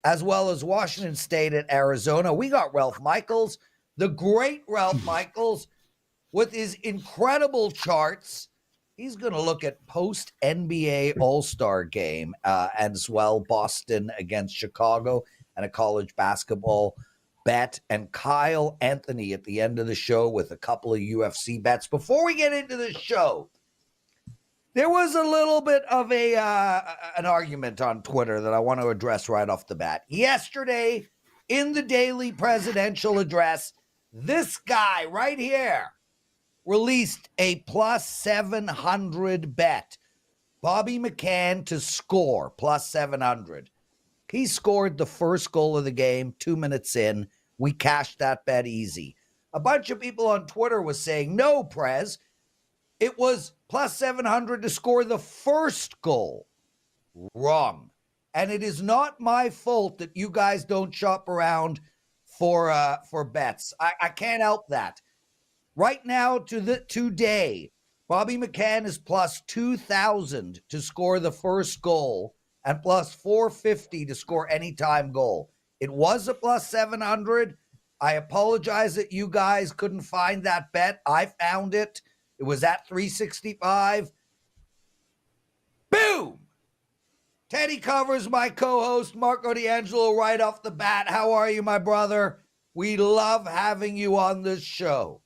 as well as Washington State at Arizona. We got Ralph Michaels, the great Ralph Michaels, with his incredible charts. He's going to look at post-NBA All-Star game as well, Boston against Chicago, and a college basketball bet. And Kyle Anthony at the end of the show with a couple of UFC bets. Before we get into the show, there was a little bit of an argument on Twitter that I want to address right off the bat. Yesterday, in the daily presidential address, this guy right here released a plus 700 bet. Bobby McCann to score, plus 700. He scored the first goal of the game 2 minutes in. We cashed that bet easy. A bunch of people on Twitter was saying, no, Prez, it was plus 700 to score the first goal. Wrong. And it is not my fault that you guys don't shop around for bets. I can't help that. Right now, today, Bobby McCann is plus 2,000 to score the first goal and plus 450 to score anytime goal. It was a plus 700. I apologize that you guys couldn't find that bet. I found it. It was at 365. Boom! Teddy covers my co-host, Marco D'Angelo, right off the bat. How are you, my brother? We love having you on this show.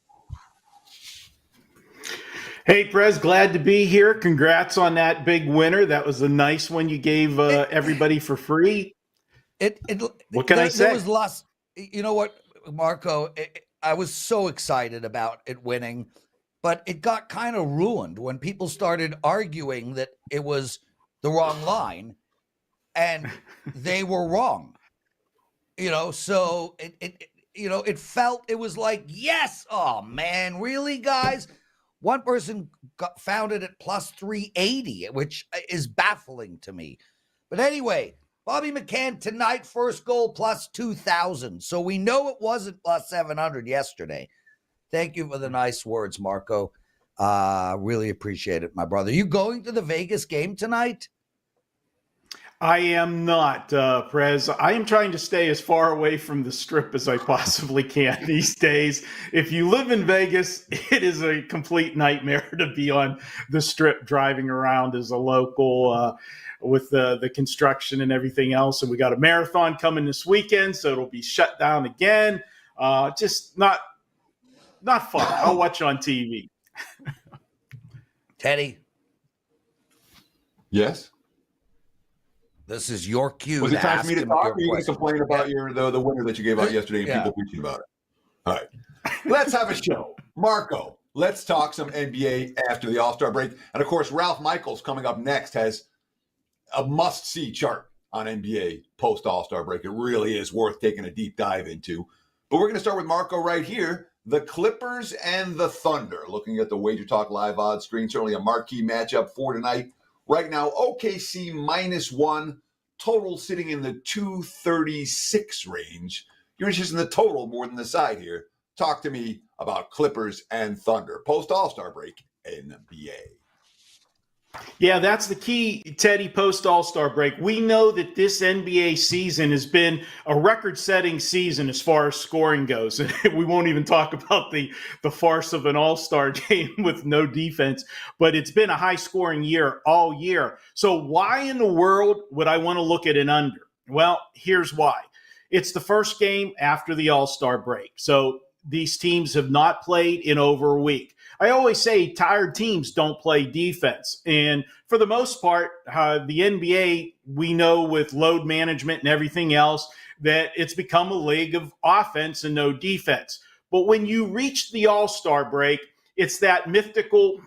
Hey, Prez, glad to be here. Congrats on that big winner. That was a nice one you gave everybody for free. What can I say? There was lots. You know what, Marco? I was so excited about it winning, but it got kind of ruined when people started arguing that it was the wrong line, and they were wrong. So it felt, it was like, yes, oh man, really, guys? One person found it at plus 380, which is baffling to me. But anyway, Bobby McCann tonight, first goal plus 2,000. So we know it wasn't plus 700 yesterday. Thank you for the nice words, Marco. Really appreciate it, my brother. You going to the Vegas game tonight? I am not, Prez. I am trying to stay as far away from the Strip as I possibly can these days. If you live in Vegas, it is a complete nightmare to be on the Strip driving around as a local with the construction and everything else. And we got a marathon coming this weekend, so it'll be shut down again. Just not fun. I'll watch on TV. Teddy? Yes? This is your cue. Was it time for me to talk, or are you going to complain about the winner that you gave out yesterday and people preaching about it? All right. Let's have a show. Marco, let's talk some NBA after the All-Star break. And, of course, Ralph Michaels coming up next has a must-see chart on NBA post-All-Star break. It really is worth taking a deep dive into. But we're going to start with Marco right here. The Clippers and the Thunder. Looking at the WagerTalk live odds screen, certainly a marquee matchup for tonight. Right now, OKC -1, total sitting in the 236 range. You're interested in the total more than the side here. Talk to me about Clippers and Thunder. Post-All-Star break, NBA. Yeah, that's the key, Teddy, post-All-Star break. We know that this NBA season has been a record-setting season as far as scoring goes. We won't even talk about the farce of an All-Star game with no defense, but it's been a high-scoring year all year. So why in the world would I want to look at an under? Well, here's why. It's the first game after the All-Star break. So these teams have not played in over a week. I always say tired teams don't play defense. And for the most part, the NBA, we know with load management and everything else, that it's become a league of offense and no defense. But when you reach the All-Star break, it's that mythical,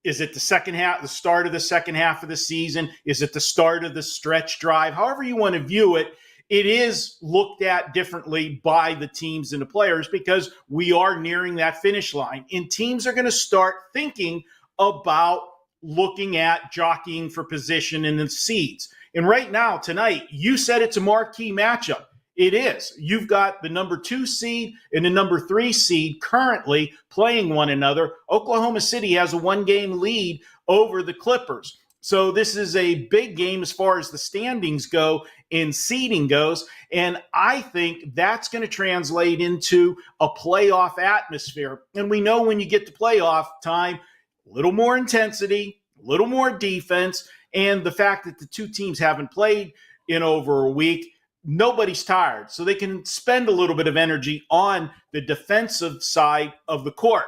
is it the second half, the start of the second half of the season? Is it the start of the stretch drive? However you want to view it, it is looked at differently by the teams and the players because we are nearing that finish line. And teams are going to start thinking about looking at jockeying for position in the seeds. And right now, tonight, you said it's a marquee matchup. It is. You've got the number 2 seed and the number 3 seed currently playing one another. Oklahoma City has a 1-game lead over the Clippers. So this is a big game as far as the standings go. in seeding goes. And I think that's going to translate into a playoff atmosphere. And we know when you get to playoff time, a little more intensity, a little more defense, and the fact that the two teams haven't played in over a week, nobody's tired. So they can spend a little bit of energy on the defensive side of the court.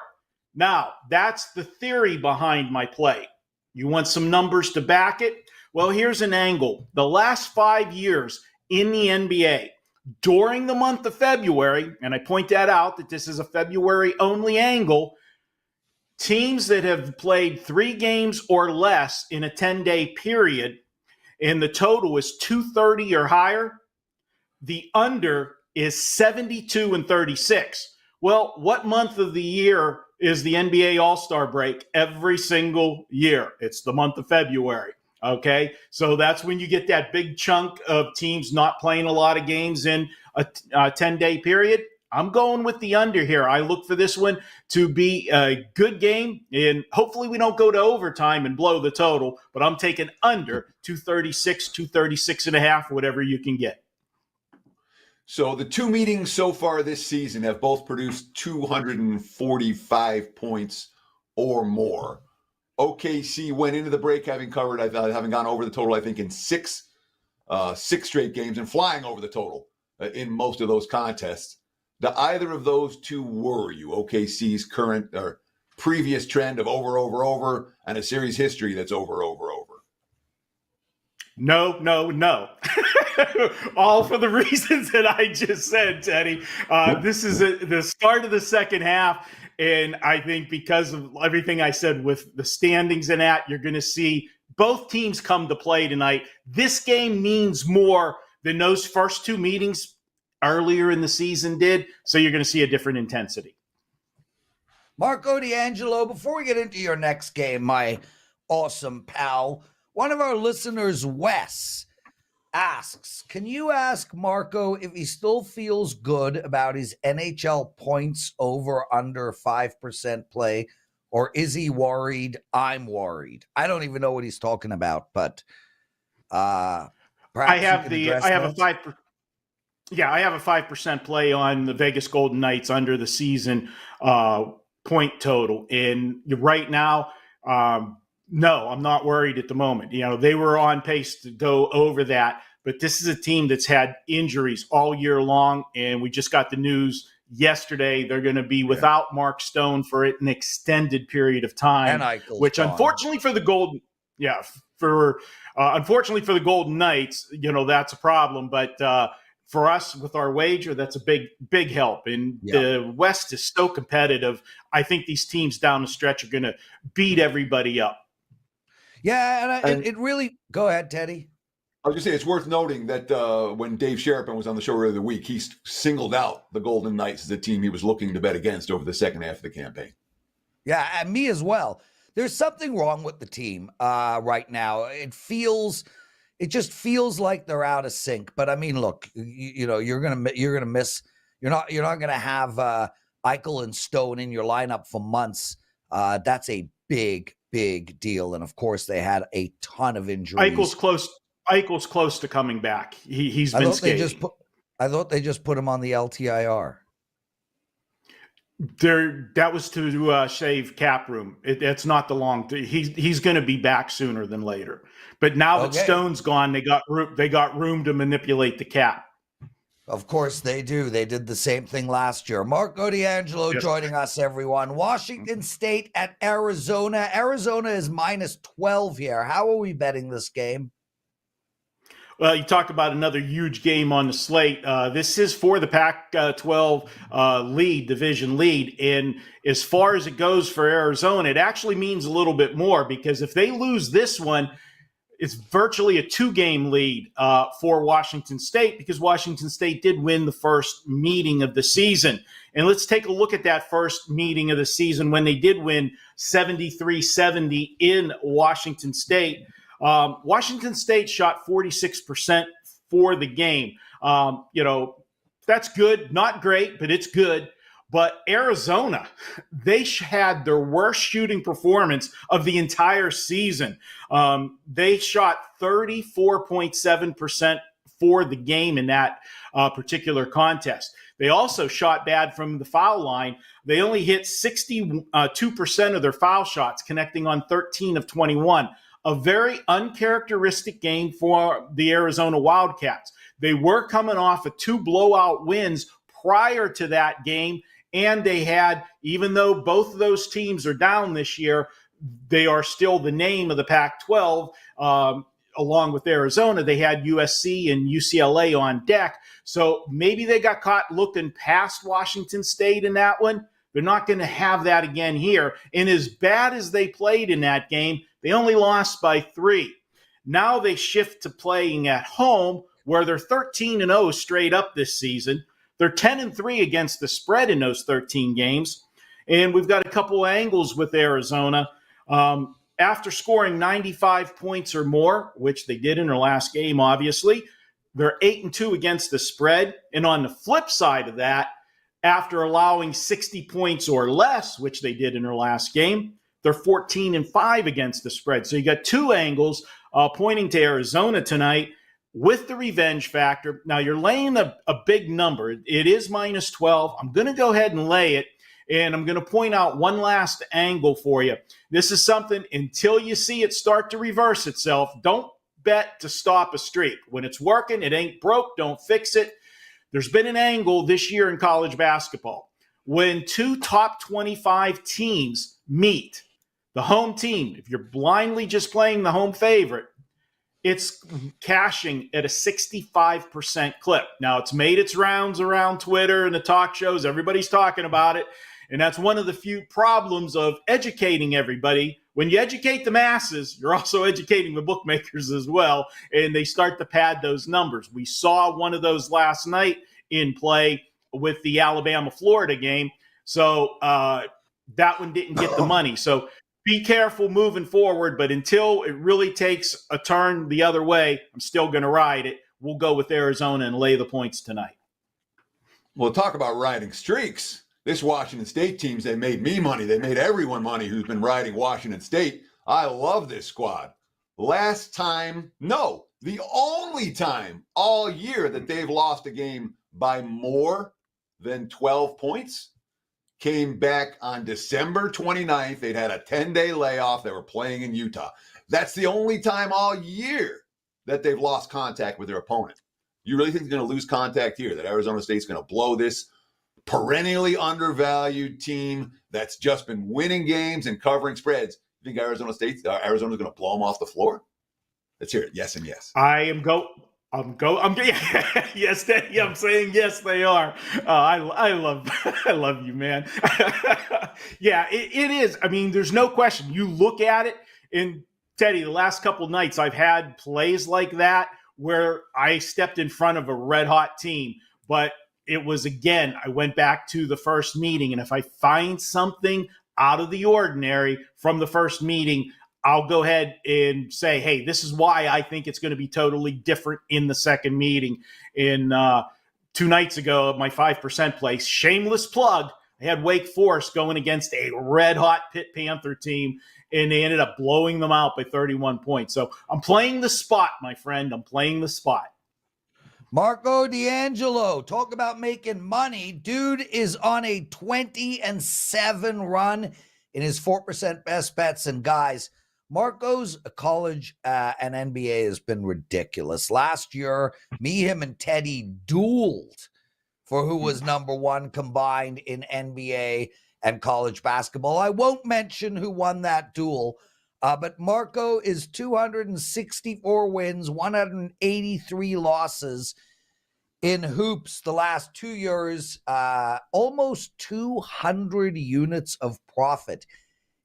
Now, that's the theory behind my play. You want some numbers to back it? Well, here's an angle. The last 5 years in the NBA, during the month of February, and I point that out that this is a February-only angle, teams that have played 3 games or less in a 10-day period, and the total is 230 or higher, the under is 72 and 36. Well, what month of the year is the NBA All-Star break? Every single year. It's the month of February. Okay, so that's when you get that big chunk of teams not playing a lot of games in a 10-day period. I'm going with the under here. I look for this one to be a good game, and hopefully we don't go to overtime and blow the total, but I'm taking under 236, 236 and a half, whatever you can get. So the 2 meetings so far this season have both produced 245 points or more. OKC went into the break having gone over the total, I think, in six straight games and flying over the total in most of those contests. Do either of those two worry you? OKC's current or previous trend of over, and a series history that's over. No. All for the reasons that I just said, Teddy. This is the start of the second half. And I think because of everything I said with the standings and that, you're going to see both teams come to play tonight. This game means more than those first 2 meetings earlier in the season did. So you're going to see a different intensity. Marco D'Angelo, before we get into your next game, my awesome pal, one of our listeners, Wes, asks, can you ask Marco if he still feels good about his NHL points over under 5% play, or is he worried? I'm worried. I don't even know what he's talking about, but I have a 5% play on the Vegas Golden Knights under the season point total. And right now, no, I'm not worried at the moment. You know, they were on pace to go over that, but this is a team that's had injuries all year long, and we just got the news yesterday they're going to be without Mark Stone for an extended period of time, which unfortunately for the Golden Knights, you know, that's a problem, but for us with our wager, that's a big help. And the West is so competitive. I think these teams down the stretch are going to beat everybody up. Yeah, and it really – go ahead, Teddy. I was just saying, it's worth noting that when Dave Sherapan was on the show earlier the week, he singled out the Golden Knights as a team he was looking to bet against over the second half of the campaign. Yeah, and me as well. There's something wrong with the team right now. It just feels like they're out of sync. But I mean, look, you know, you're gonna miss. You're not gonna have Eichel and Stone in your lineup for months. That's a big deal. And of course, they had a ton of injuries. Eichel's close to coming back. He's been skating. I thought they just put him on the LTIR. That was to save cap room. It's not the long. He's going to be back sooner than later. But now that Stone's gone, they got room to manipulate the cap. Of course they do. They did the same thing last year. Marco D'Angelo joining us, everyone. Washington State at Arizona. Arizona is -12 here. How are we betting this game? Well, you talk about another huge game on the slate. This is for the Pac-12 division lead. And as far as it goes for Arizona, it actually means a little bit more, because if they lose this one, it's virtually a 2-game lead for Washington State, because Washington State did win the first meeting of the season. And let's take a look at that first meeting of the season when they did win 73-70 in Washington State. Washington State shot 46% for the game. You know, that's good, not great, but it's good. But Arizona, they had their worst shooting performance of the entire season. They shot 34.7% for the game in that particular contest. They also shot bad from the foul line. They only hit 62% of their foul shots, connecting on 13 of 21. A very uncharacteristic game for the Arizona Wildcats. They were coming off of 2 blowout wins prior to that game, and they had, even though both of those teams are down this year, they are still the name of the Pac-12. Along with Arizona, they had USC and UCLA on deck. So maybe they got caught looking past Washington State in that one. They're not going to have that again here. And as bad as they played in that game, they only lost by 3. Now they shift to playing at home, where they're 13-0 straight up this season. They're 10-3 against the spread in those 13 games. And we've got a couple angles with Arizona. After scoring 95 points or more, which they did in their last game, obviously, they're 8-2 against the spread. And on the flip side of that, after allowing 60 points or less, which they did in their last game, they're 14-5 against the spread. So you got 2 angles pointing to Arizona tonight with the revenge factor. Now you're laying a big number. It is minus 12. I'm going to go ahead and lay it. And I'm going to point out one last angle for you. This is something, until you see it start to reverse itself, don't bet to stop a streak. When it's working, it ain't broke, don't fix it. There's been an angle this year in college basketball. When 2 top 25 teams meet, the home team, if you're blindly just playing the home favorite, it's cashing at a 65% clip. Now, it's made its rounds around Twitter and the talk shows. Everybody's talking about it. And that's one of the few problems of educating everybody. When you educate the masses, you're also educating the bookmakers as well, and they start to pad those numbers. We saw one of those last night in play with the Alabama-Florida game. So that one didn't get the money. So be careful moving forward, but until it really takes a turn the other way, I'm still going to ride it. We'll go with Arizona and lay the points tonight. Well, talk about riding streaks. This Washington State teams, they made me money. They made everyone money who's been riding Washington State. I love this squad. The only time all year that they've lost a game by more than 12 points came back on December 29th. They'd had a 10-day layoff. They were playing in Utah. That's the only time all year that they've lost contact with their opponent. You really think they're going to lose contact here, that Arizona State's going to blow this perennially undervalued team that's just been winning games and covering spreads? You think Arizona's going to blow them off the floor? Let's hear it. Yes and yes. Yes, Teddy, I'm saying yes, they are. I love you, man. Yeah, it is. I mean, there's no question. You look at it, and Teddy, the last couple nights I've had plays like that where I stepped in front of a red hot team, but it was, again, I went back to the first meeting, and if I find something out of the ordinary from the first meeting, I'll go ahead and say, hey, this is why I think it's going to be totally different in the second meeting. In 2 nights ago, my 5% place, shameless plug, I had Wake Forest going against a red-hot Pitt Panther team, and they ended up blowing them out by 31 points. So I'm playing the spot, my friend. I'm playing the spot. Marco D'Angelo, talk about making money. Dude is on a 20-7 run in his 4% best bets. And guys, Marco's college and NBA has been ridiculous. Last year, him, and Teddy dueled for who was number one combined in NBA and college basketball. I won't mention who won that duel, but Marco is 264 wins, 183 losses in hoops the last 2 years, almost 200 units of profit.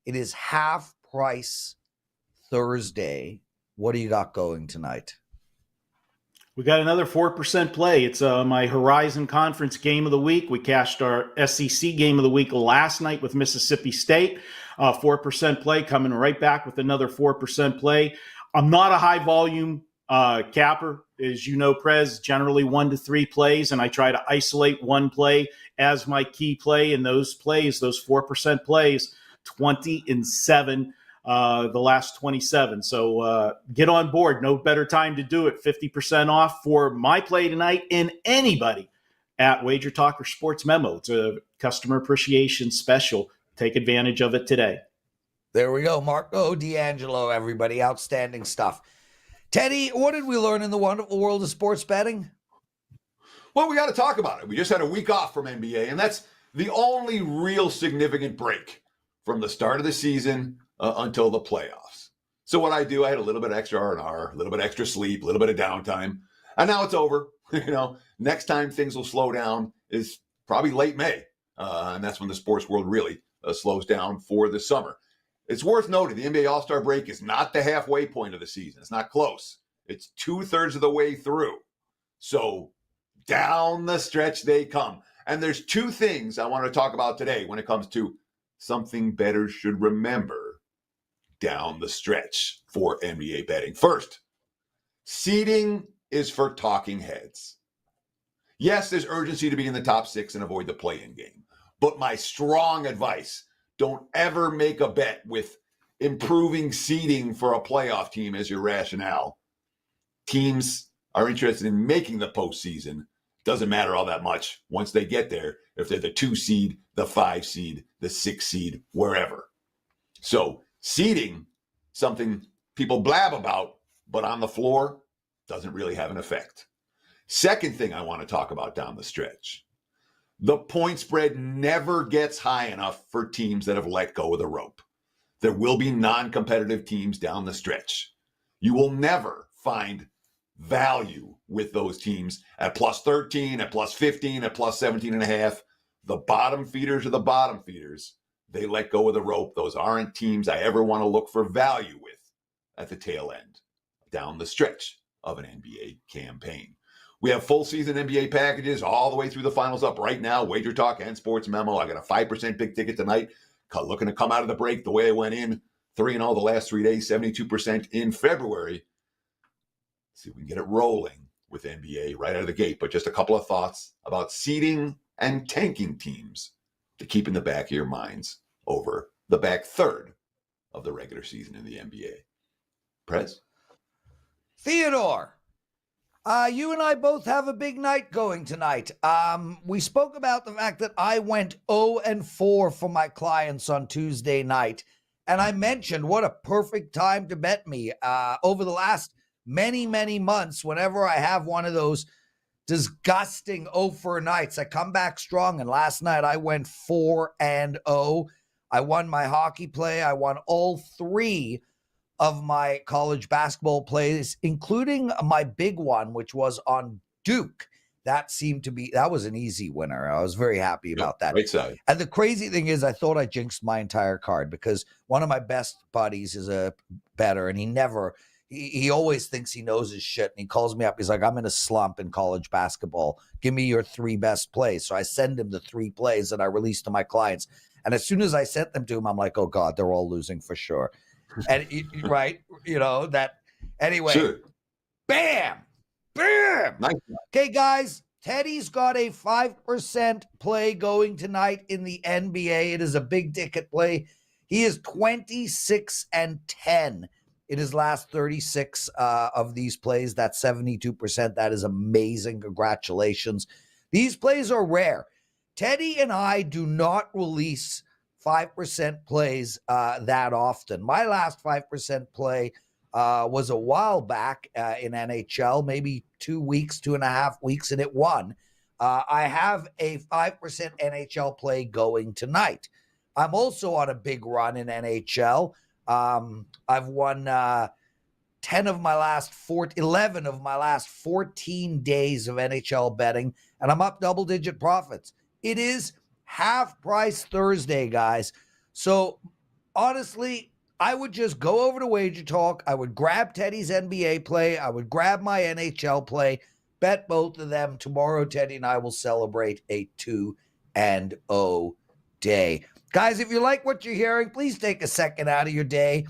It is half price Thursday. What do you got going tonight? We got another 4% play. It's my Horizon Conference game of the week. We cashed our SEC game of the week last night with Mississippi State. 4% play, coming right back with another 4% play. I'm not a high volume capper. As you know, Prez, generally 1 to 3 plays, and I try to isolate one play as my key play. And those plays, those 4% plays, 20-7. the last 27. So get on board. No better time to do it. 50% off for my play tonight and anybody at WagerTalk or Sports Memo. It's a customer appreciation special. Take advantage of it today. There we go. Marco D'Angelo, everybody. Outstanding stuff. Teddy, what did we learn in the wonderful world of sports betting? Well, we got to talk about it. We just had a week off from NBA, and that's the only real significant break from the start of the season until the playoffs. So what I do, I had a little bit extra R&R, a little bit extra sleep, a little bit of downtime, and now it's over. Next time things will slow down is probably late May, and that's when the sports world really slows down for the summer. It's worth noting the NBA All-Star break is not the halfway point of the season. It's not close. It's 2/3 of the way through. So down the stretch they come. And there's two things I want to talk about today when it comes to something bettors should remember down the stretch for NBA betting. First, seeding is for talking heads. Yes, there's urgency to be in the top 6 and avoid the play-in game. But my strong advice, don't ever make a bet with improving seeding for a playoff team as your rationale. Teams are interested in making the postseason. Doesn't matter all that much once they get there, if they're the 2 seed, the 5 seed, the 6 seed, wherever. So seeding, something people blab about, but on the floor, doesn't really have an effect. Second thing I want to talk about down the stretch. The point spread never gets high enough for teams that have let go of the rope. There will be non-competitive teams down the stretch. You will never find value with those teams at plus 13, at plus 15, at plus 17.5. The bottom feeders are the bottom feeders. They let go of the rope. Those aren't teams I ever want to look for value with at the tail end, down the stretch of an NBA campaign. We have full season NBA packages all the way through the finals up right now. WagerTalk and Sports Memo. I got a 5% big ticket tonight. Looking to come out of the break the way I went in. 3-0 the last 3 days, 72% in February. See if we can get it rolling with NBA right out of the gate. But just a couple of thoughts about seeding and tanking teams to keep in the back of your minds over the back third of the regular season in the NBA. Prez? Theodore, you and I both have a big night going tonight. We spoke about the fact that I went 0-4 for my clients on Tuesday night. And I mentioned what a perfect time to bet me. Over the last many, many months, whenever I have one of those disgusting 0-4 nights, I come back strong. And last night I went 4-0. I won my hockey play. I won all 3 of my college basketball plays, including my big one, which was on Duke. That was an easy winner. I was very happy about that. Great side. And the crazy thing is I thought I jinxed my entire card because one of my best buddies is a bettor, and he always thinks he knows his shit. And he calls me up. He's like, I'm in a slump in college basketball. Give me your 3 best plays. So I send him the 3 plays that I released to my clients. And as soon as I sent them to him, I'm like, oh God, they're all losing for sure. And right, anyway, Sure. Bam. Nice. Okay, guys, Teddy's got a 5% play going tonight in the NBA. It is a big ticket play. He is 26-10 in his last 36 of these plays. That's 72%. That is amazing. Congratulations. These plays are rare. Teddy and I do not release 5% plays that often. My last 5% play was a while back in NHL, maybe 2.5 weeks, and it won. I have a 5% NHL play going tonight. I'm also on a big run in NHL. I've won 11 of my last 14 days of NHL betting, and I'm up double-digit profits. It is half price Thursday, guys. So honestly, I would just go over to WagerTalk. I would grab Teddy's NBA play. I would grab my NHL play, bet both of them. Tomorrow, Teddy and I will celebrate a 2-0 day. Guys, if you like what you're hearing, please take a second out of your day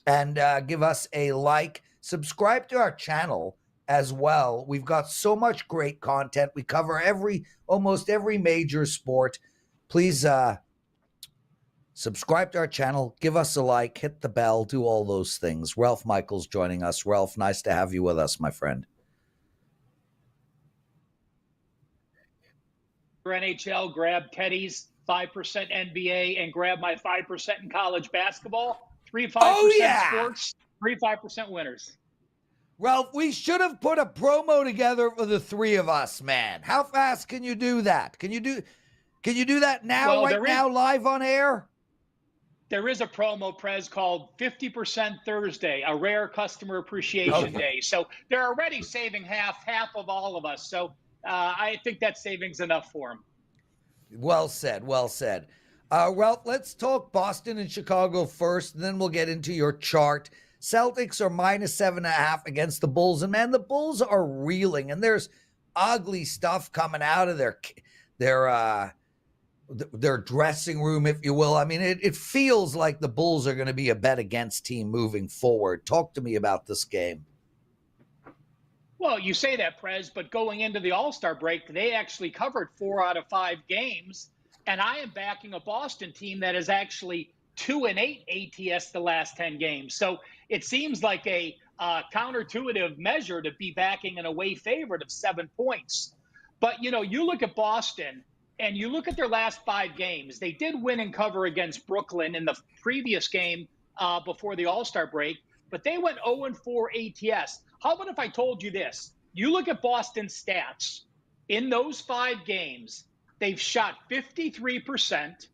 and give us a like. Subscribe to our channel as well. We've got so much great content. We cover almost every major sport. Please Subscribe to our channel, give us a like, hit the bell, do all those things. Ralph Michaels joining us. Ralph, nice to have you with us, my friend. For NHL, grab Teddy's 5% NBA and grab my 5% in college basketball. 3-5% sports, 3-5% winners. Ralph, we should have put a promo together for the three of us, man. How fast can you do that? Can you do that now, now, live on air? There is a promo, Prez, called 50% Thursday, a rare customer appreciation day. So they're already saving half of all of us. So I think that savings enough for them. Well said, well said. Ralph, let's talk Boston and Chicago first, and then we'll get into your chart. Celtics are -7.5 against the Bulls, and man, the Bulls are reeling, and there's ugly stuff coming out of their dressing room, if you will. I mean, it feels like the Bulls are going to be a bet against team moving forward. Talk to me about this game. Well, you say that, Prez, but going into the All-Star break, they actually covered 4 out of 5 games, and I am backing a Boston team that is actually 2-8 ATS the last 10 games. So it seems like a counterintuitive measure to be backing an away favorite of 7 points. But, you know, you look at Boston and you look at their last 5 games. They did win and cover against Brooklyn in the previous game before the All-Star break, but they went 0-4 ATS. How about if I told you this? You look at Boston's stats. In those 5 games, they've shot 53%.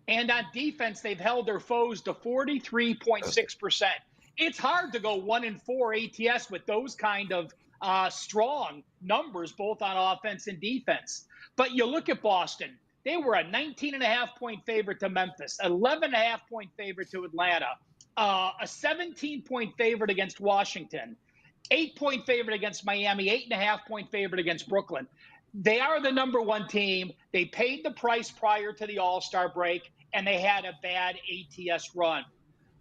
And on defense, they've held their foes to 43.6%. It's hard to go 1-4 ATS with those kind of strong numbers, both on offense and defense. But you look at Boston, they were a 19.5-point favorite to Memphis, 11.5-point favorite to Atlanta, a 17-point favorite against Washington, 8-point favorite against Miami, 8.5-point favorite against Brooklyn. They are the number 1 team. They paid the price prior to the All-Star break, and they had a bad ATS run.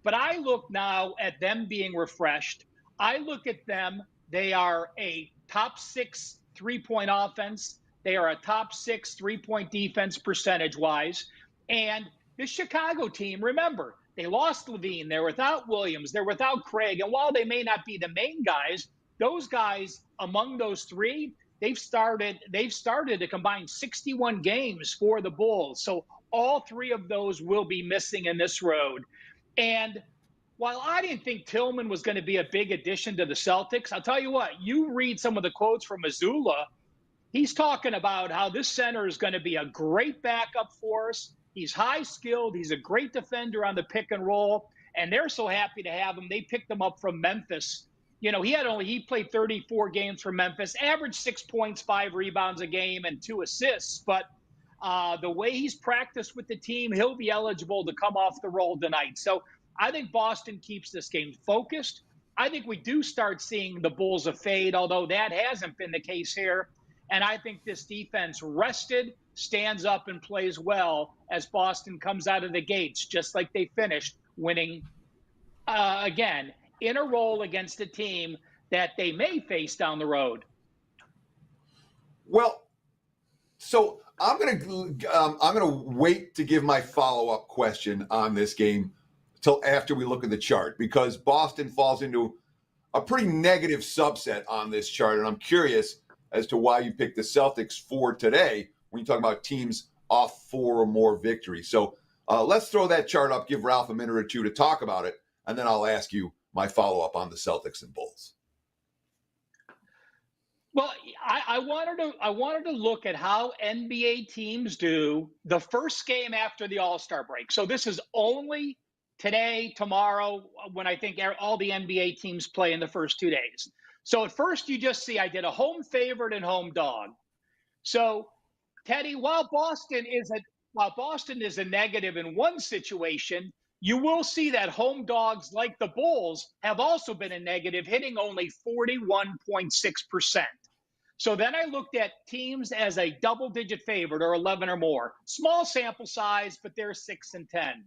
But I look now at them being refreshed. I look at them. They are a top 6 3-point offense. They are a top 6 3-point defense percentage-wise. And this Chicago team, remember, they lost Levine. They're without Williams. They're without Craig. And while they may not be the main guys, those guys among those 3, they've started to combine 61 games for the Bulls. So all 3 of those will be missing in this road. And while I didn't think Tillman was going to be a big addition to the Celtics, I'll tell you what, you read some of the quotes from Mazzulla, he's talking about how this center is going to be a great backup for us. He's high skilled. He's a great defender on the pick and roll. And they're so happy to have him. They picked him up from Memphis. You know, he played 34 games for Memphis, averaged 6 points, 5 rebounds a game, and 2 assists. But the way he's practiced with the team, he'll be eligible to come off the roll tonight. So I think Boston keeps this game focused. I think we do start seeing the Bulls fade, although that hasn't been the case here. And I think this defense rested, stands up, and plays well as Boston comes out of the gates, just like they finished, winning again in a role against a team that they may face down the road. Well, so I'm gonna wait to give my follow-up question on this game till after we look at the chart, because Boston falls into a pretty negative subset on this chart, and I'm curious as to why you picked the Celtics for today when you talk about teams off 4 or more victories. So let's throw that chart up, give Ralph a minute or 2 to talk about it, and then I'll ask you my follow-up on the Celtics and Bulls. Well, I wanted to look at how NBA teams do the first game after the All-Star break. So this is only today, tomorrow, when I think all the NBA teams play in the first 2 days. So at first you just see I did a home favorite and home dog. So Teddy, while Boston is a negative in one situation, you will see that home dogs like the Bulls have also been a negative, hitting only 41.6%. So then I looked at teams as a double-digit favorite or 11 or more. Small sample size, but they're 6 and 10.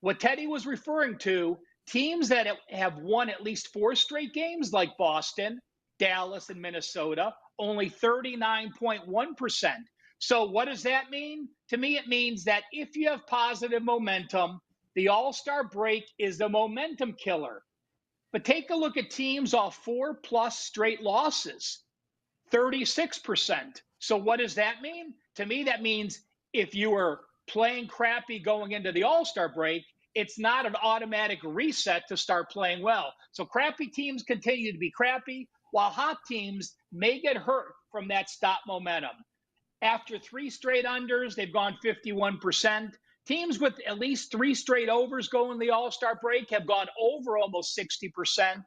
What Teddy was referring to, teams that have won at least 4 straight games like Boston, Dallas, and Minnesota, only 39.1%. So what does that mean? To me, it means that if you have positive momentum, the All-Star break is the momentum killer. But take a look at teams off 4+ straight losses, 36%. So what does that mean? To me, that means if you were playing crappy going into the All-Star break, it's not an automatic reset to start playing well. So crappy teams continue to be crappy, while hot teams may get hurt from that stop momentum. After 3 straight unders, they've gone 51%. Teams with at least 3 straight overs going the All-Star break have gone over almost 60%.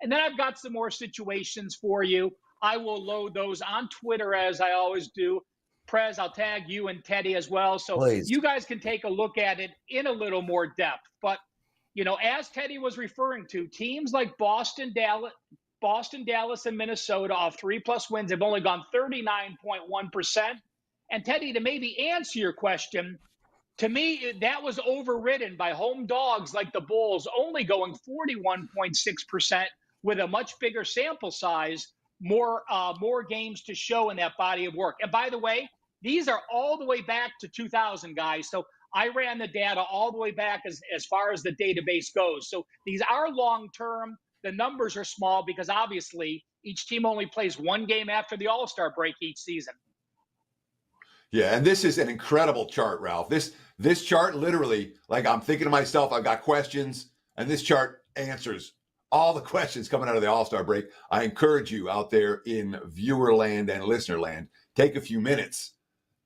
And then I've got some more situations for you. I will load those on Twitter as I always do. Prez, I'll tag you and Teddy as well. So Please. You guys can take a look at it in a little more depth. But, as Teddy was referring to, teams like Boston, Dallas, and Minnesota off 3+ wins have only gone 39.1%. And Teddy, to maybe answer your question, to me, that was overridden by home dogs like the Bulls, only going 41.6% with a much bigger sample size, more games to show in that body of work. And by the way, these are all the way back to 2000, guys. So I ran the data all the way back as far as the database goes. So these are long-term. The numbers are small because obviously each team only plays 1 game after the All-Star break each season. Yeah, and this is an incredible chart, Ralph. This chart literally, like I'm thinking to myself, I've got questions, and this chart answers all the questions coming out of the All-Star break. I encourage you out there in viewer land and listener land, take a few minutes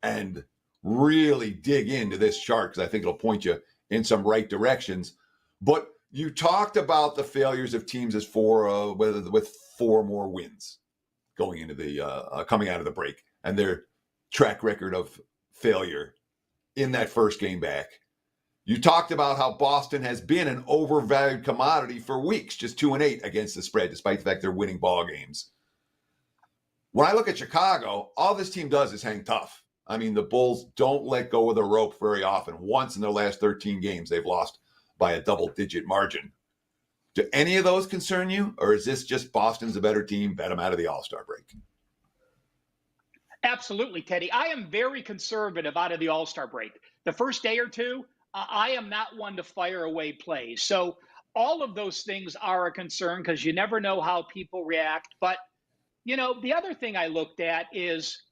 and really dig into this chart because I think it'll point you in some right directions. But you talked about the failures of teams with 4 more wins going into the coming out of the break, and their track record of failure in that first game back. You talked about how Boston has been an overvalued commodity for weeks, just 2-8 against the spread, despite the fact they're winning ball games. When I look at Chicago, all this team does is hang tough. I mean, the Bulls don't let go of the rope very often. Once in their last 13 games, they've lost by a double-digit margin. Do any of those concern you, or is this just Boston's a better team, bet them out of the All-Star break? Absolutely, Teddy. I am very conservative out of the All-Star break. The first day or two, I am not one to fire away plays. So all of those things are a concern because you never know how people react. But, the other thing I looked at is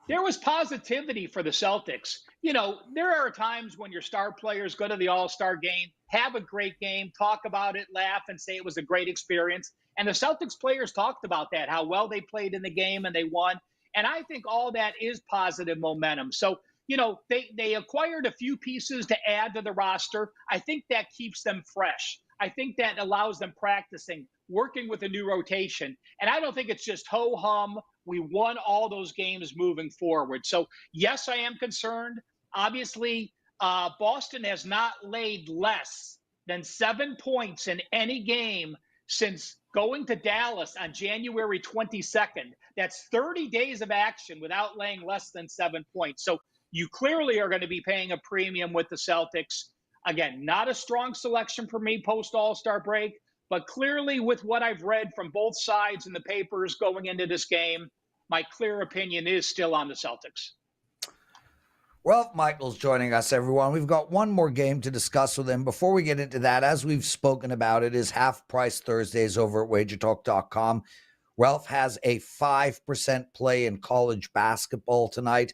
there was positivity for the Celtics. There are times when your star players go to the All-Star game, have a great game, talk about it, laugh, and say it was a great experience. And the Celtics players talked about that, how well they played in the game and they won. And I think all that is positive momentum. So, they acquired a few pieces to add to the roster. I think that keeps them fresh. I think that allows them practicing, working with a new rotation. And I don't think it's just ho-hum. We won all those games moving forward. So, yes, I am concerned. Obviously, Boston has not laid less than 7 points in any game since going to Dallas on January 22nd. That's 30 days of action without laying less than 7 points. So you clearly are going to be paying a premium with the Celtics. Again, not a strong selection for me post All-Star break, but clearly with what I've read from both sides in the papers going into this game, my clear opinion is still on the Celtics. Ralph Michaels joining us, everyone. We've got one more game to discuss with him. Before we get into that, as we've spoken about, it is Half Price Thursdays over at WagerTalk.com. Ralph has a 5% play in college basketball tonight.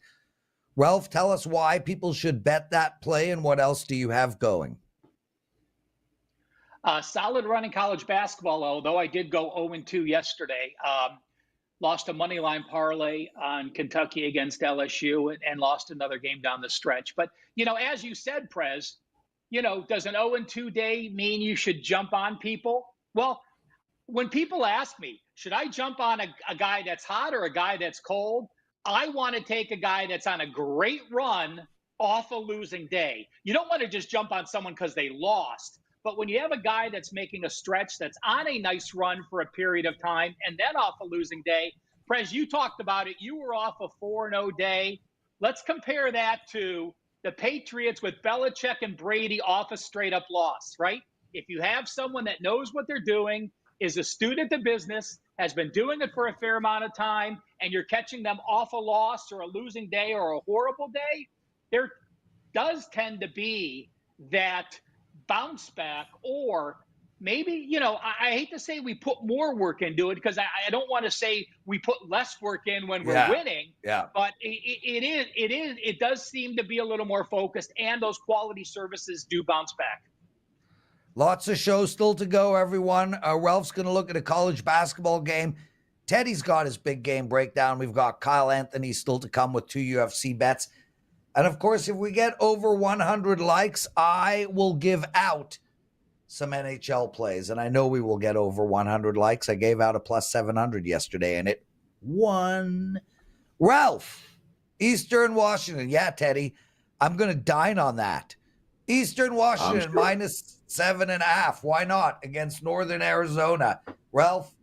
Ralph, tell us why people should bet that play and what else do you have going? Solid run in college basketball, although I did go 0-2 yesterday. Lost a money line parlay on Kentucky against LSU and lost another game down the stretch. But, as you said, Prez, does an 0-2 day mean you should jump on people? Well, when people ask me, should I jump on a guy that's hot or a guy that's cold? I want to take a guy that's on a great run off a losing day. You don't want to just jump on someone because they lost. But when you have a guy that's making a stretch, that's on a nice run for a period of time, and then off a losing day, Prez, you talked about it. You were off a 4-0 day. Let's compare that to the Patriots with Belichick and Brady off a straight-up loss, right? If you have someone that knows what they're doing, is astute at the business, has been doing it for a fair amount of time, and you're catching them off a loss or a losing day or a horrible day, there does tend to be that bounce back. Or maybe, I hate to say we put more work into it, because I don't want to say we put less work in when we're winning. Yeah. But it does seem to be a little more focused, and those quality services do bounce back. Lots of shows still to go, everyone. Ralph's going to look at a college basketball game. Teddy's got his big game breakdown. We've got Kyle Anthony still to come with 2 UFC bets. And of course, if we get over 100 likes, I will give out some NHL plays. And I know we will get over 100 likes. I gave out a plus 700 yesterday, and it won. Ralph, Eastern Washington. Yeah, Teddy, I'm going to dine on that. Eastern Washington minus 7.5. Why not? Against Northern Arizona. Ralph,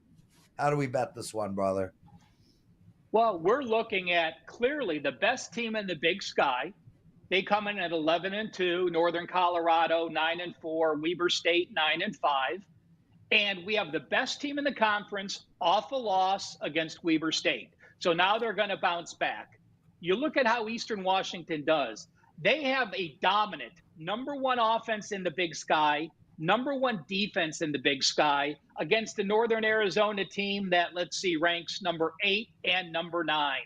how do we bet this one, brother? Well, we're looking at clearly the best team in the Big Sky. They come in at 11-2. Northern Colorado 9-4. Weber State 9-5. And we have the best team in the conference off a loss against Weber State. So now they're going to bounce back. You look at how Eastern Washington does. They have a dominant #1 offense in the Big Sky, #1 defense in the Big Sky against the Northern Arizona team that, ranks number 8 and number 9.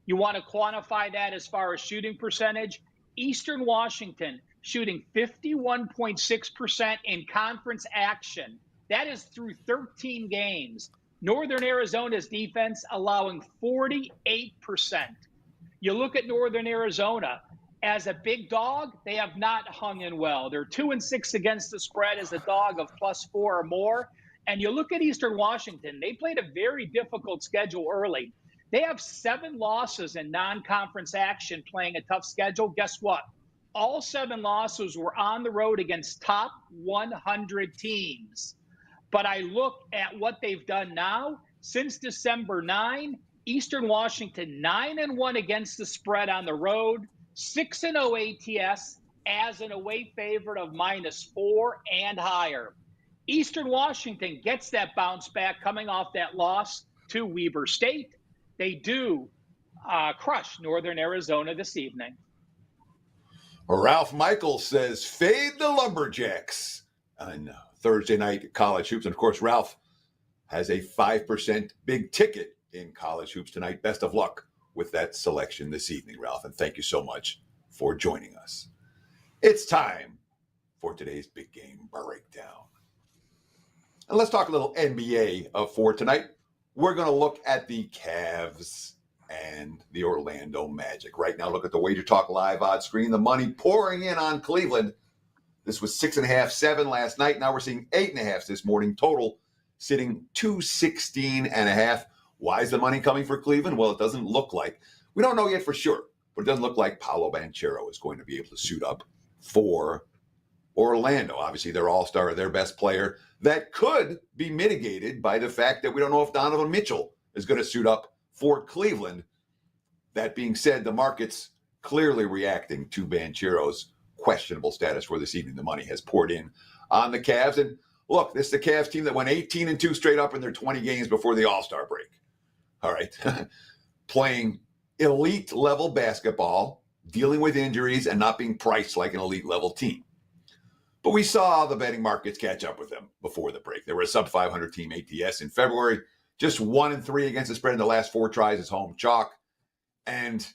You want to quantify that as far as shooting percentage? Eastern Washington shooting 51.6% in conference action. That is through 13 games. Northern Arizona's defense allowing 48%. You look at Northern Arizona. As a big dog, they have not hung in well. They're 2-6 against the spread as a dog of +4 or more. And you look at Eastern Washington, they played a very difficult schedule early. They have 7 losses in non-conference action, playing a tough schedule. Guess what? All 7 losses were on the road against top 100 teams. But I look at what they've done now. Since December 9, Eastern Washington 9-1 against the spread on the road. 6-0 ATS as an away favorite of -4 and higher. Eastern Washington gets that bounce back coming off that loss to Weber State. They do crush Northern Arizona this evening. Ralph Michaels says, fade the Lumberjacks on Thursday night college hoops. And of course, Ralph has a 5% big ticket in college hoops tonight. Best of luck with that selection this evening, Ralph, and thank you so much for joining us. It's time for today's big game breakdown. And let's talk a little NBA for tonight. We're going to look at the Cavs and the Orlando Magic. Right now, look at the WagerTalk live odds screen. The money pouring in on Cleveland. This was 6.5, 7 last night. Now we're seeing 8.5 this morning. Total sitting 216.5. Why is the money coming for Cleveland? Well, it doesn't look like, we don't know yet for sure, but it doesn't look like Paolo Banchero is going to be able to suit up for Orlando. Obviously, their all-star, their best player. That could be mitigated by the fact that we don't know if Donovan Mitchell is going to suit up for Cleveland. That being said, the market's clearly reacting to Banchero's questionable status for this evening. The money has poured in on the Cavs. And look, this is the Cavs team that went 18-2 straight up in their 20 games before the All-Star break. All right. Playing elite level basketball, dealing with injuries, and not being priced like an elite level team. But we saw the betting markets catch up with them before the break. They were a sub 500 team ATS in February, just 1-3 against the spread in the last 4 tries as home chalk. And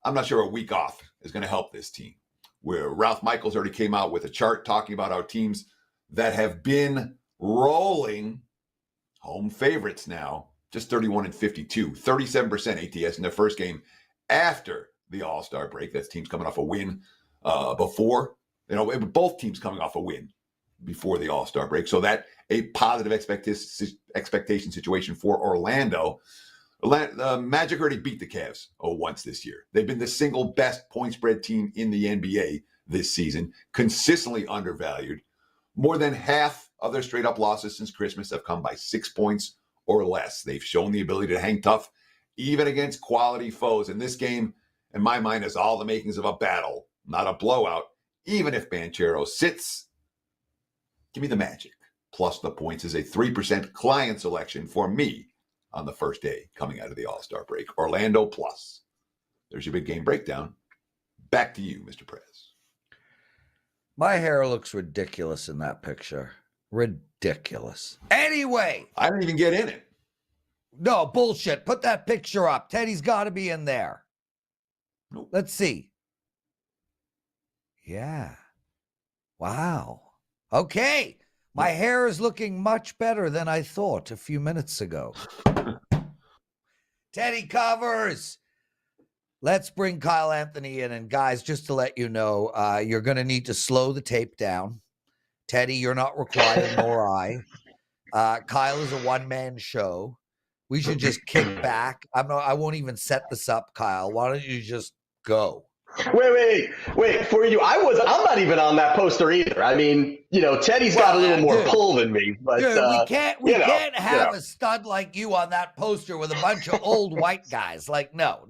I'm not sure a week off is going to help this team. Where Ralph Michaels already came out with a chart talking about our teams that have been rolling, home favorites now, just 31-52, 37% ATS in their first game after the All-Star break. That's teams coming off a win before, both teams coming off a win before the All-Star break. So that a positive expectation situation for Orlando. The Magic already beat the Cavs once this year. They've been the single best point spread team in the NBA this season, consistently undervalued. More than half of their straight up losses since Christmas have come by 6 points or less. They've shown the ability to hang tough, even against quality foes. And this game, in my mind, has all the makings of a battle, not a blowout. Even if Banchero sits, give me the Magic. Plus the points is a 3% client selection for me on the first day coming out of the All-Star break. Orlando plus. There's your big game breakdown. Back to you, Mr. Prez. My hair looks ridiculous in that picture. Ridiculous. Anyway. I didn't even get in it. No, bullshit. Put that picture up. Teddy's got to be in there. Nope. Let's see. Yeah. Wow. Okay. My hair is looking much better than I thought a few minutes ago. Teddy covers. Let's bring Kyle Anthony in. And guys, just to let you know, you're going to need to slow the tape down. Teddy, you're not required, nor I. Kyle is a one-man show. We should just kick back. I won't even set this up, Kyle. Why don't you just go? Wait. For you, I'm not even on that poster either. I mean, Teddy's got a little more pull than me. But dude, we can't have a stud like you on that poster with a bunch of old white guys. Like, no.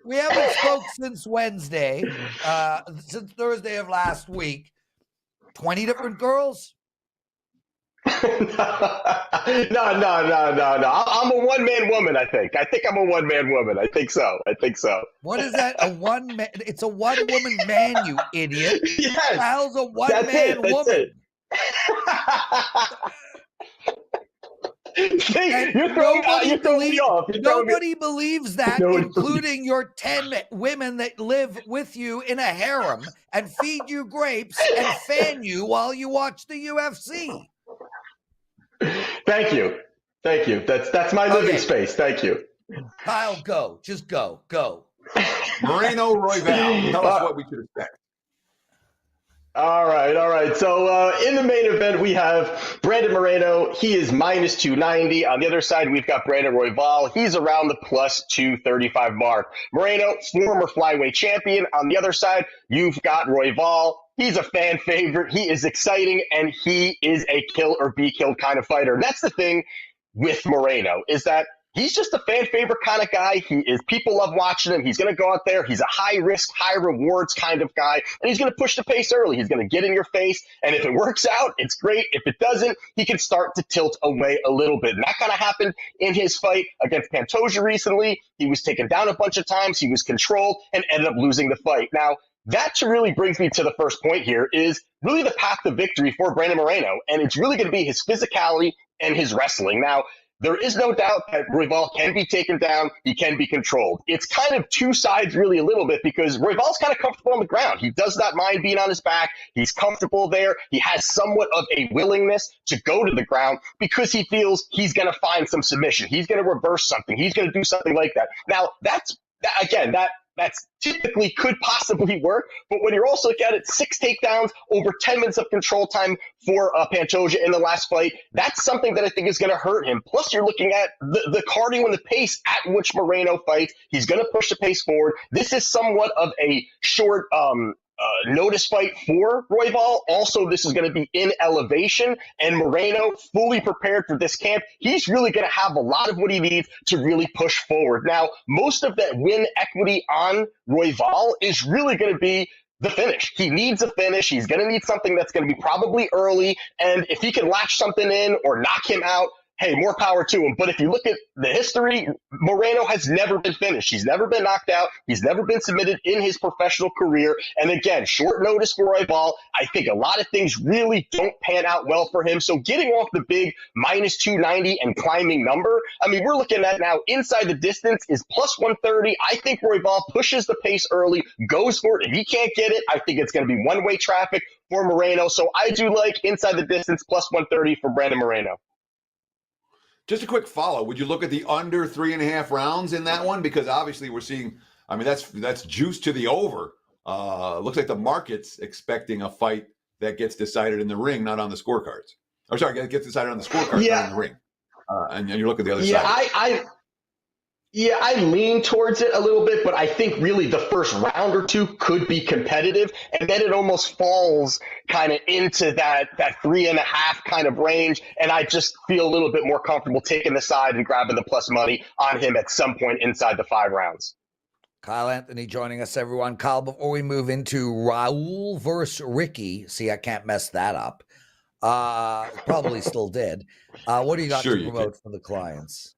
We haven't spoke since Wednesday, since Thursday of last week. 20 different girls? No. I'm a one-man woman, I think. I'm a one-man woman. I think so. What is that? It's a one-woman man, you idiot. Yes. Kyle's a one-man woman. You're throwing me off. Nobody believes that, including your 10 women that live with you in a harem and feed you grapes and fan you while you watch the UFC. Thank you. That's my living space. Thank you. Kyle, go. Just go. Moreno Royval. Tell us what we should expect. All right. So in the main event, we have Brandon Moreno. He is minus 290. On the other side, we've got Brandon Royval. He's around the plus 235 mark. Moreno, former flyweight champion. On the other side, you've got Royval. He's a fan favorite. He is exciting, and he is a kill or be killed kind of fighter. That's the thing with Moreno, is that he's just a fan favorite kind of guy. People love watching him. He's going to go out there. He's a high risk, high rewards kind of guy, and he's going to push the pace early. He's going to get in your face, and if it works out, it's great. If it doesn't, he can start to tilt away a little bit, and that kind of happened in his fight against Pantoja recently. He was taken down a bunch of times. He was controlled and ended up losing the fight. Now, that really brings me to the first point here, is really the path to victory for Brandon Moreno, and it's really going to be his physicality and his wrestling. Now, there is no doubt that Royval can be taken down. He can be controlled. It's kind of two sides really a little bit, because Royval's kind of comfortable on the ground. He does not mind being on his back. He's comfortable there. He has somewhat of a willingness to go to the ground because he feels he's going to find some submission. He's going to reverse something. He's going to do something like that. Now, that's typically could possibly work, but when you're also looking at it, 6 takedowns, over 10 minutes of control time for Pantoja in the last fight, that's something that I think is going to hurt him. Plus, you're looking at the cardio and the pace at which Moreno fights. He's going to push the pace forward. This is somewhat of a short notice fight for Royval. Also, this is going to be in elevation, and Moreno, fully prepared for this camp, he's really going to have a lot of what he needs to really push forward. Now, most of that win equity on Royval is really going to be the finish. He needs a finish. He's going to need something that's going to be probably early, and if he can latch something in or knock him out, hey, more power to him. But if you look at the history, Moreno has never been finished. He's never been knocked out. He's never been submitted in his professional career. And again, short notice for Royval. I think a lot of things really don't pan out well for him. So getting off the big minus 290 and climbing number, I mean, we're looking at now inside the distance is plus 130. I think Royval pushes the pace early, goes for it. If he can't get it, I think it's going to be one-way traffic for Moreno. So I do like inside the distance plus 130 for Brandon Moreno. Just a quick follow. Would you look at the under 3.5 rounds in that one? Because obviously we're seeing, I mean, that's juice to the over. Looks like the market's expecting a fight that gets decided in the ring, not on the scorecards. Or sorry, it gets decided on the scorecards, not in the ring. And you look at the other side. I lean towards it a little bit, but I think really the first round or two could be competitive, and then it almost falls kind of into that 3.5 kind of range, and I just feel a little bit more comfortable taking the side and grabbing the plus money on him at some point inside the 5 rounds. Kyle Anthony joining us, everyone. Kyle, before we move into Raul versus Ricky, see, I can't mess that up. Probably still dead. What do you got Sure to you promote for the clients?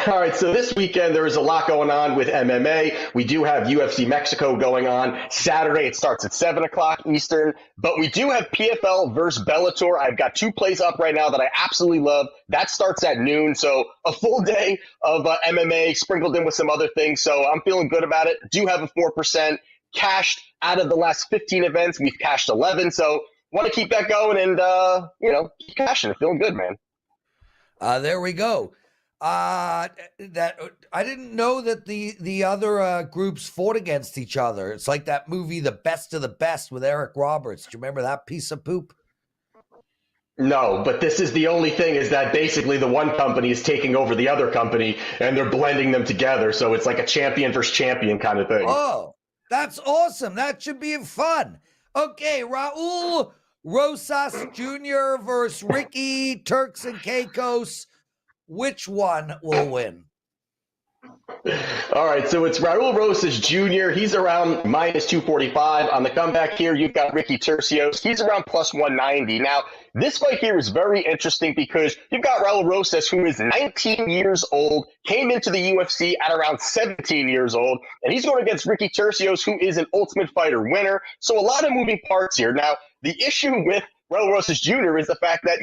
All right, so this weekend there is a lot going on with MMA. We do have UFC Mexico going on. Saturday it starts at 7 o'clock Eastern, but we do have PFL versus Bellator. I've got 2 plays up right now that I absolutely love. That starts at noon, so a full day of MMA sprinkled in with some other things, so I'm feeling good about it. Do have a 4% cashed out of the last 15 events. We've cashed 11, so want to keep that going and, keep cashing it. Feeling good, man. There we go. That I didn't know that the other groups fought against each other. It's like that movie, The Best of the Best, with Eric Roberts. Do you remember that piece of poop? No, but this is the only thing is that basically the one company is taking over the other company and they're blending them together. So it's like a champion versus champion kind of thing. Oh, that's awesome. That should be fun. Okay, Raul Rosas Jr. versus Ricky Turks and Caicos. Which one will win? All right, so it's Raul Rosas Jr. He's around minus 245. On the comeback here, you've got Ricky Tercios. He's around plus 190. Now, this fight here is very interesting because you've got Raul Rosas, who is 19 years old, came into the UFC at around 17 years old, and he's going against Ricky Tercios, who is an Ultimate Fighter winner. So a lot of moving parts here. Now, the issue with Raul Rosas Jr. is the fact that,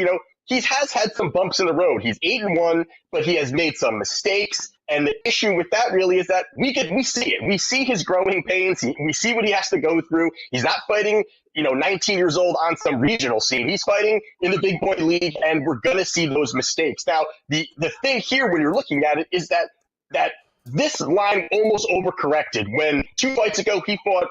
he has had some bumps in the road. He's 8-1, but he has made some mistakes. And the issue with that really is that we see it. We see his growing pains. We see what he has to go through. He's not fighting, 19 years old on some regional scene. He's fighting in the big boy league, and we're going to see those mistakes. Now, the thing here when you're looking at it is that this line almost overcorrected. When 2 fights ago he fought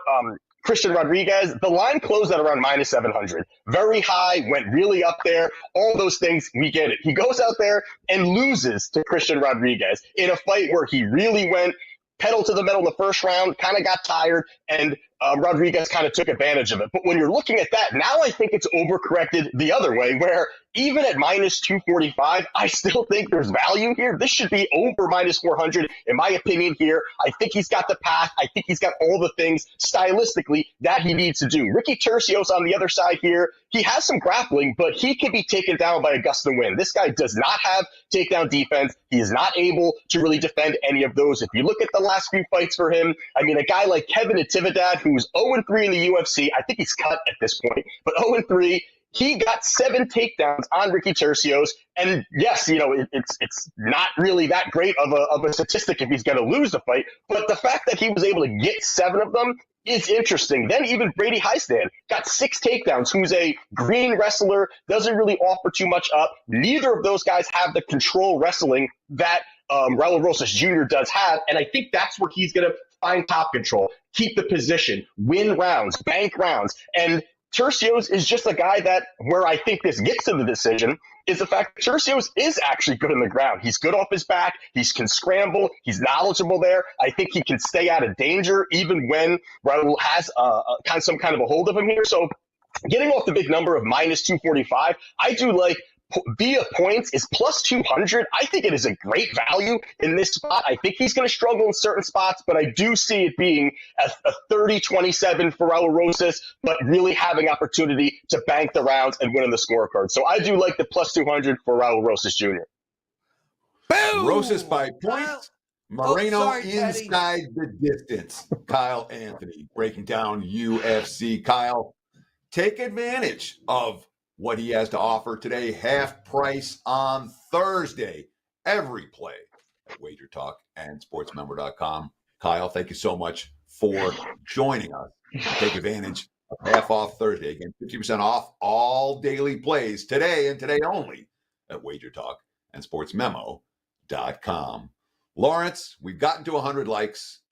Christian Rodriguez, the line closed at around minus 700. Very high, went really up there. All those things, we get it. He goes out there and loses to Christian Rodriguez in a fight where he really went pedal to the metal in the first round, kind of got tired, and Rodriguez kind of took advantage of it. But when you're looking at that, now I think it's overcorrected the other way, where even at minus 245, I still think there's value here. This should be over minus 400, in my opinion here. I think he's got the path. I think he's got all the things stylistically that he needs to do. Ricky Tercios on the other side here, he has some grappling, but he can be taken down by a gust of wind. This guy does not have takedown defense. He is not able to really defend any of those. If you look at the last few fights for him, I mean, a guy like Kevin Natividad, who's 0-3 in the UFC, I think he's cut at this point, but 0-3, he got 7 takedowns on Ricky Tercios. And yes, it's not really that great of a statistic if he's going to lose the fight. But the fact that he was able to get 7 of them is interesting. Then even Brady Heistand got 6 takedowns, who's a green wrestler, doesn't really offer too much up. Neither of those guys have the control wrestling that Raul Rosas Jr. does have. And I think that's where he's going to find top control, keep the position, win rounds, bank rounds. And Tercios is just a guy that, where I think this gets to the decision, is the fact that Tercios is actually good on the ground. He's good off his back. He can scramble. He's knowledgeable there. I think he can stay out of danger even when Raul has some kind of a hold of him here. So getting off the big number of minus 245, I do like via points is plus 200. I think it is a great value in this spot. I think he's going to struggle in certain spots, but I do see it being a 30-27 for Raul Rosas, but really having opportunity to bank the rounds and win on the scorecard. So I do like the plus 200 for Raul Rosas Jr. Boom! Rosas by points. Moreno Teddy. inside the distance. Kyle Anthony breaking down UFC. Kyle, take advantage of what he has to offer today. Half price on Thursday. Every play at WagerTalk and sportsmember.com. Kyle, thank you so much for joining us. Take advantage of half off Thursday. Again, 50% off all daily plays today and today only at WagerTalk and sportsmemo.com. Lawrence, we've gotten to 100 likes.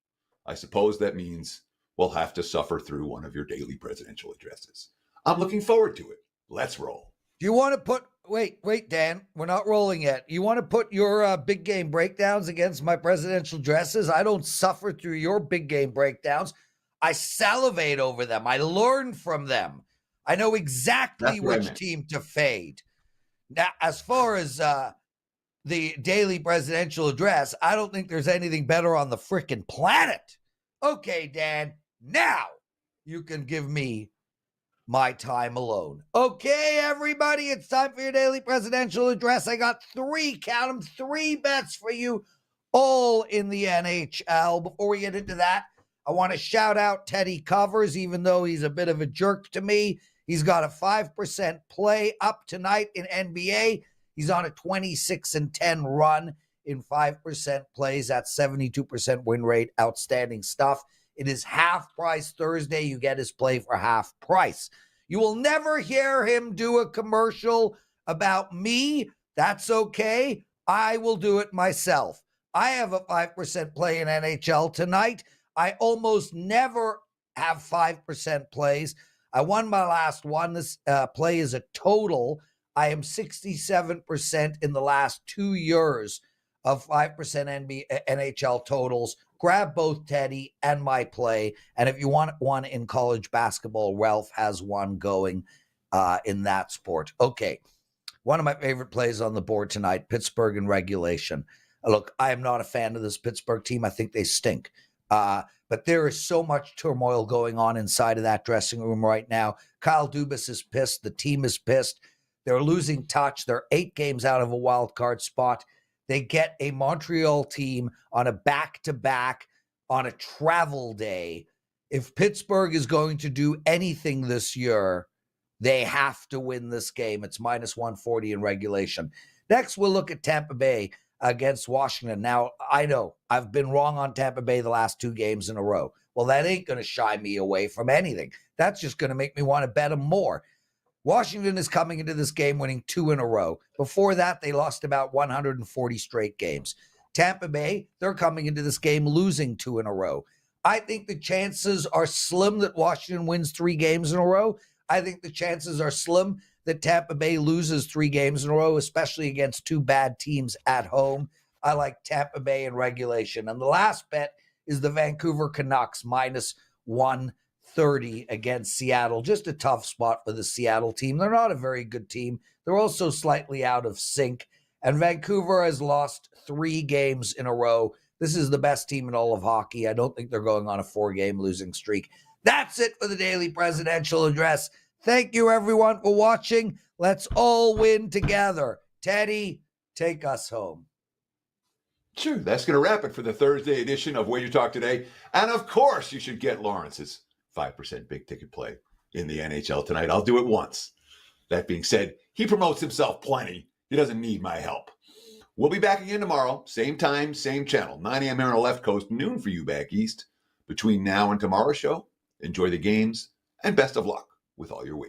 I suppose that means we'll have to suffer through one of your daily presidential addresses. I'm looking forward to it. Let's roll. Do you want to put, wait, Dan, we're not rolling yet. You want to put your big game breakdowns against my presidential addresses? I don't suffer through your big game breakdowns. I salivate over them. I learn from them. I know exactly which team to fade. Now, as far as the daily presidential address, I don't think there's anything better on the frickin' planet. Okay, Dan, now you can give me my time alone. Okay, everybody, it's time for your daily presidential address. I got count them, three bets for you, all in the NHL. Before we get into that, I want to shout out Teddy Covers, even though he's a bit of a jerk to me. He's got a 5% play up tonight in NBA. He's on a 26-10 run in 5% plays. That's 72% win rate. Outstanding stuff. It is half price Thursday. You get his play for half price. You will never hear him do a commercial about me. That's okay. I will do it myself. I have a 5% play in NHL tonight. I almost never have 5% plays. I won my last one. This play is a total. I am 67% in the last 2 years of 5% NHL totals. Grab both Teddy and my play. And if you want one in college basketball, Ralph has one going in that sport. Okay. One of my favorite plays on the board tonight, Pittsburgh in regulation. Look, I am not a fan of this Pittsburgh team. I think they stink. But there is so much turmoil going on inside of that dressing room right now. Kyle Dubas is pissed. The team is pissed. They're losing touch. They're 8 games out of a wild card spot. They get a Montreal team on a back-to-back on a travel day. If Pittsburgh is going to do anything this year, they have to win this game. It's minus 140 in regulation. Next, we'll look at Tampa Bay against Washington. Now, I know I've been wrong on Tampa Bay the last 2 games in a row. Well, that ain't going to shy me away from anything. That's just going to make me want to bet them more. Washington is coming into this game winning 2 in a row. Before that, they lost about 140 straight games. Tampa Bay, they're coming into this game losing 2 in a row. I think the chances are slim that Washington wins 3 games in a row. I think the chances are slim that Tampa Bay loses 3 games in a row, especially against 2 bad teams at home. I like Tampa Bay in regulation. And the last bet is the Vancouver Canucks minus 130 against Seattle. Just a tough spot for the Seattle team. They're not a very good team. They're also slightly out of sync. And Vancouver has lost 3 games in a row. This is the best team in all of hockey. I don't think they're going on a 4-game losing streak. That's it for the daily presidential address. Thank you, everyone, for watching. Let's all win together. Teddy, take us home. Sure, that's going to wrap it for the Thursday edition of WagerTalk Today. And of course, you should get Lawrence's 5% big ticket play in the NHL tonight. I'll do it once. That being said, he promotes himself plenty. He doesn't need my help. We'll be back again tomorrow. Same time, same channel. 9 a.m. here on the left coast, noon for you back east. Between now and tomorrow's show, enjoy the games and best of luck with all your wagers.